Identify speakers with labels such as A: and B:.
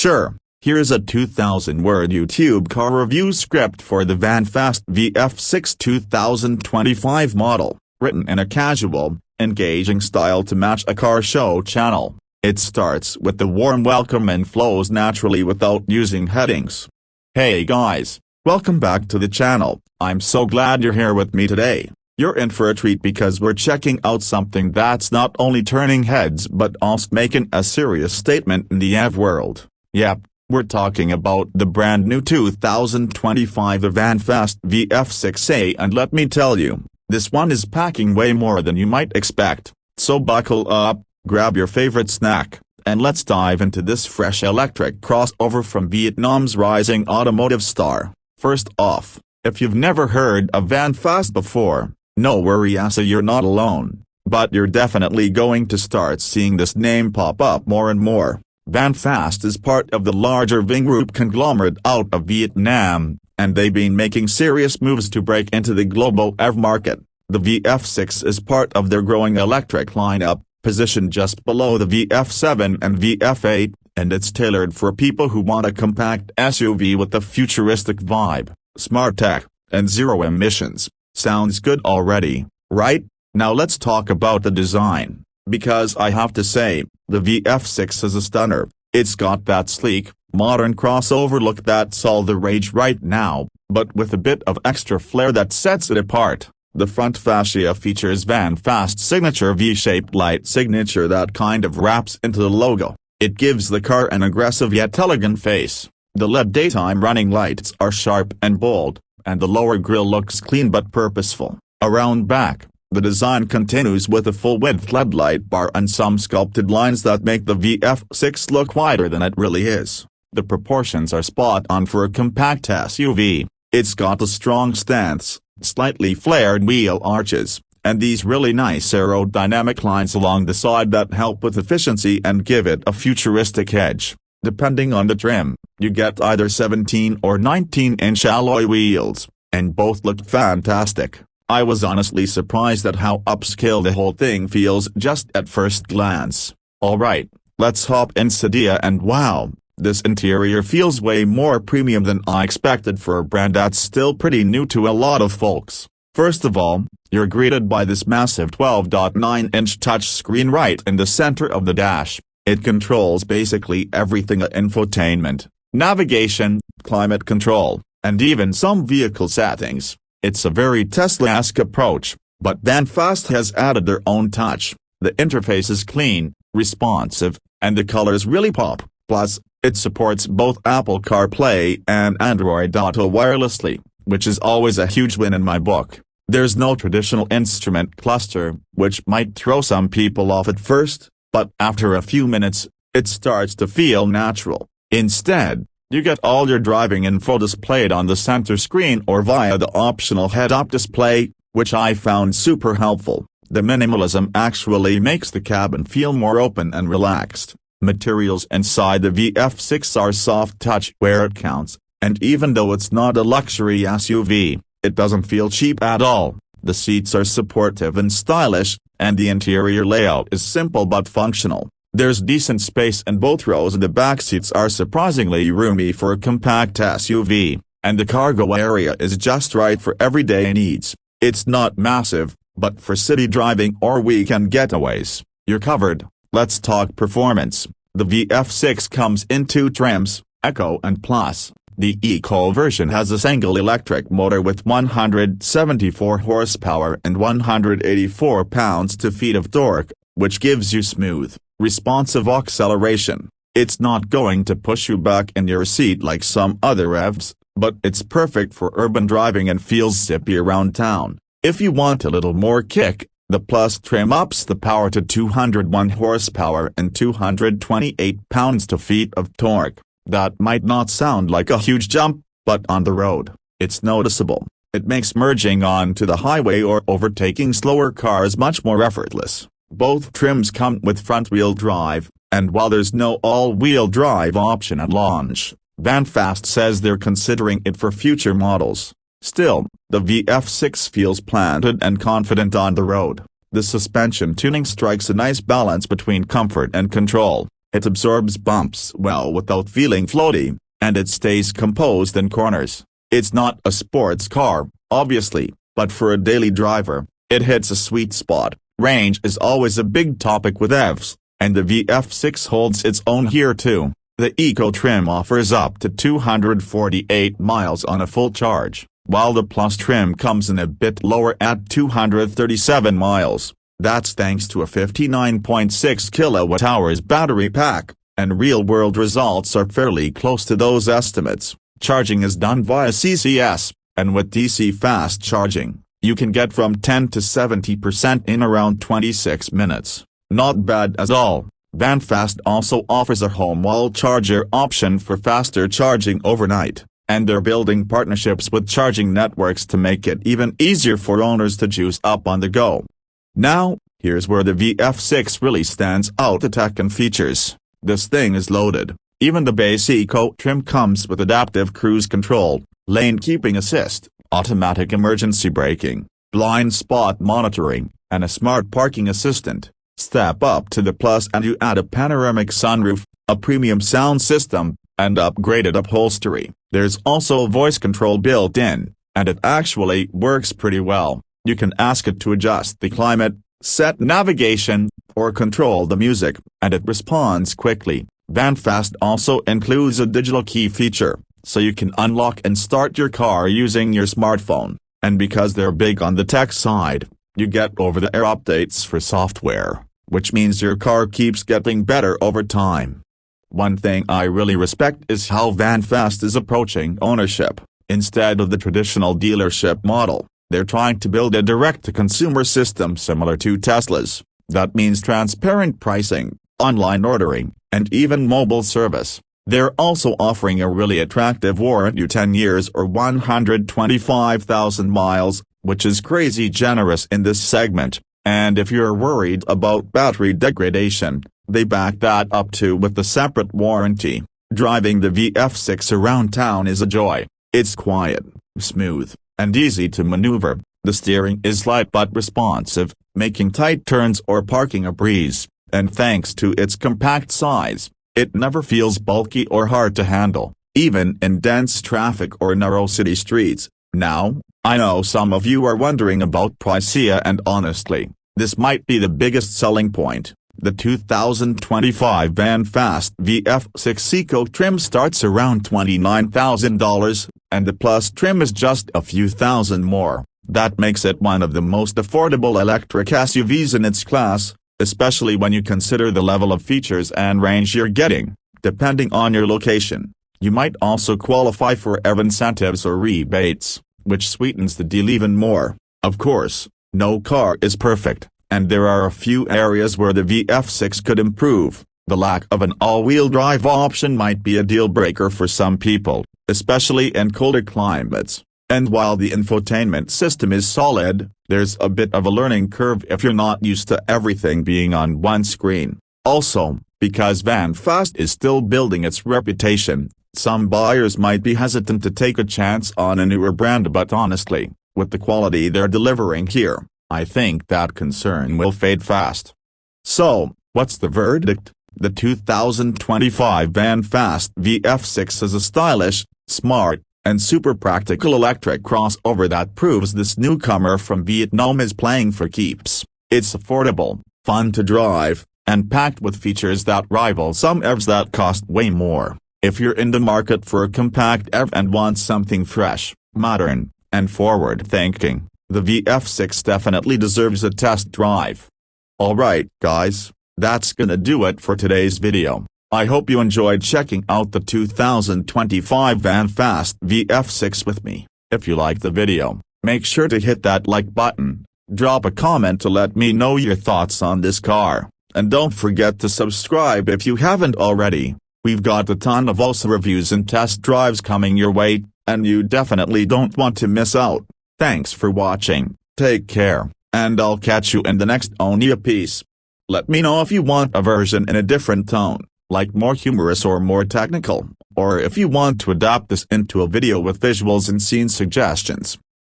A: Sure, here's a 2,000-word YouTube car review script for the VinFast VF6 2025 model, written in a casual, engaging style to match a car show channel. It starts with the warm welcome and flows naturally without using headings. Hey guys, welcome back to the channel. I'm so glad you're here with me today. You're in for a treat because we're checking out something that's not only turning heads but also making a serious statement in the EV world. Yep, we're talking about the brand new 2025 VinFast VF6, and let me tell you, this one is packing way more than you might expect. So buckle up, grab your favorite snack, and let's dive into this fresh electric crossover from Vietnam's rising automotive star. First off, if you've never heard of VinFast before, no worry, you're not alone, but you're definitely going to start seeing this name pop up more and more. VinFast is part of the larger Vin Group conglomerate out of Vietnam, and they've been making serious moves to break into the global EV market. The VF6 is part of their growing electric lineup, positioned just below the VF7 and VF8, and it's tailored for people who want a compact SUV with a futuristic vibe, smart tech, and zero emissions. Sounds good already, right? Now let's talk about the design, because I have to say, the VF6 is a stunner. It's got that sleek, modern crossover look that's all the rage right now, but with a bit of extra flair that sets it apart. The front fascia features VinFast's signature V-shaped light signature that kind of wraps into the logo. It gives the car an aggressive yet elegant face. The LED daytime running lights are sharp and bold, and the lower grille looks clean but purposeful. Around back, the design continues with a full-width LED light bar and some sculpted lines that make the VF6 look wider than it really is. The proportions are spot on for a compact SUV. It's got a strong stance, slightly flared wheel arches, and these really nice aerodynamic lines along the side that help with efficiency and give it a futuristic edge. Depending on the trim, you get either 17 or 19-inch alloy wheels, and both look fantastic. I was honestly surprised at how upscale the whole thing feels just at first glance. Alright, let's hop inside, and wow, this interior feels way more premium than I expected for a brand that's still pretty new to a lot of folks. First of all, you're greeted by this massive 12.9-inch touchscreen right in the center of the dash. It controls basically everything: infotainment, navigation, climate control, and even some vehicle settings. It's a very Tesla-esque approach, but VinFast has added their own touch. The interface is clean, responsive, and the colors really pop. Plus, it supports both Apple CarPlay and Android Auto wirelessly, which is always a huge win in my book. There's no traditional instrument cluster, which might throw some people off at first, but after a few minutes, it starts to feel natural. Instead, you get all your driving info displayed on the center screen or via the optional head-up display, which I found super helpful. The minimalism actually makes the cabin feel more open and relaxed. Materials inside the VF6 are soft touch where it counts, and even though it's not a luxury SUV, it doesn't feel cheap at all. The seats are supportive and stylish, and the interior layout is simple but functional. There's decent space in both rows, and the back seats are surprisingly roomy for a compact SUV, and the cargo area is just right for everyday needs. It's not massive, but for city driving or weekend getaways, you're covered. Let's talk performance. The VF6 comes in two trims, Eco and Plus. The Eco version has a single electric motor with 174 horsepower and 184 pounds-feet of torque, which gives you smooth, responsive acceleration. It's not going to push you back in your seat like some other EVs, but it's perfect for urban driving and feels zippy around town. If you want a little more kick, the Plus trim ups the power to 201 horsepower and 228 pounds-feet of torque. That might not sound like a huge jump, but on the road, it's noticeable. It makes merging onto the highway or overtaking slower cars much more effortless. Both trims come with front-wheel drive, and while there's no all-wheel drive option at launch, VinFast says they're considering it for future models. Still, the VF6 feels planted and confident on the road. The suspension tuning strikes a nice balance between comfort and control. It absorbs bumps well without feeling floaty, and it stays composed in corners. It's not a sports car, obviously, but for a daily driver, it hits a sweet spot. Range is always a big topic with EVs, and the VF6 holds its own here too. The Eco trim offers up to 248 miles on a full charge, while the Plus trim comes in a bit lower at 237 miles. That's thanks to a 59.6 kWh battery pack, and real-world results are fairly close to those estimates. Charging is done via CCS, and with DC fast charging, you can get from 10 to 70% in around 26 minutes. Not bad at all. VinFast also offers a home wall charger option for faster charging overnight, and they're building partnerships with charging networks to make it even easier for owners to juice up on the go. Now, here's where the VF6 really stands out: the tech and features. This thing is loaded. Even the base Eco trim comes with adaptive cruise control, lane keeping assist, automatic emergency braking, blind spot monitoring, and a smart parking assistant. Step up to the Plus and you add a panoramic sunroof, a premium sound system, and upgraded upholstery. There's also voice control built in, and it actually works pretty well. You can ask it to adjust the climate, set navigation, or control the music, and it responds quickly. VinFast also includes a digital key feature, so you can unlock and start your car using your smartphone. And because they're big on the tech side, you get over-the-air updates for software, which means your car keeps getting better over time. One thing I really respect is how VinFast is approaching ownership. Instead of the traditional dealership model, they're trying to build a direct-to-consumer system similar to Tesla's. That means transparent pricing, online ordering, and even mobile service. They're also offering a really attractive warranty: 10 years or 125,000 miles, which is crazy generous in this segment. And if you're worried about battery degradation, they back that up too with a separate warranty. Driving the VF6 around town is a joy. It's quiet, smooth, and easy to maneuver. The steering is light but responsive, making tight turns or parking a breeze. And thanks to its compact size, it never feels bulky or hard to handle, even in dense traffic or narrow city streets. Now, I know some of you are wondering about price here, and honestly, this might be the biggest selling point. The 2025 VinFast VF6 Eco trim starts around $29,000, and the Plus trim is just a few thousand more. That makes it one of the most affordable electric SUVs in its class, especially when you consider the level of features and range you're getting. Depending on your location, you might also qualify for EV incentives or rebates, which sweetens the deal even more. Of course, no car is perfect, and there are a few areas where the VF6 could improve. The lack of an all-wheel drive option might be a deal-breaker for some people, especially in colder climates. And while the infotainment system is solid, there's a bit of a learning curve if you're not used to everything being on one screen. Also, because VinFast is still building its reputation, some buyers might be hesitant to take a chance on a newer brand, but honestly, with the quality they're delivering here, I think that concern will fade fast. So, what's the verdict? The 2025 VinFast VF6 is a stylish, smart, and super practical electric crossover that proves this newcomer from Vietnam is playing for keeps. It's affordable, fun to drive, and packed with features that rival some EVs that cost way more. If you're in the market for a compact EV and want something fresh, modern, and forward-thinking, the VF6 definitely deserves a test drive. Alright guys, that's gonna do it for today's video. I hope you enjoyed checking out the 2025 VinFast VF6 with me. If you liked the video, make sure to hit that like button, drop a comment to let me know your thoughts on this car, and don't forget to subscribe if you haven't already. We've got a ton of awesome reviews and test drives coming your way, and you definitely don't want to miss out. Thanks for watching, take care, and I'll catch you in the next Onia piece. Let me know if you want a version in a different tone, like more humorous or more technical, or if you want to adapt this into a video with visuals and scene suggestions.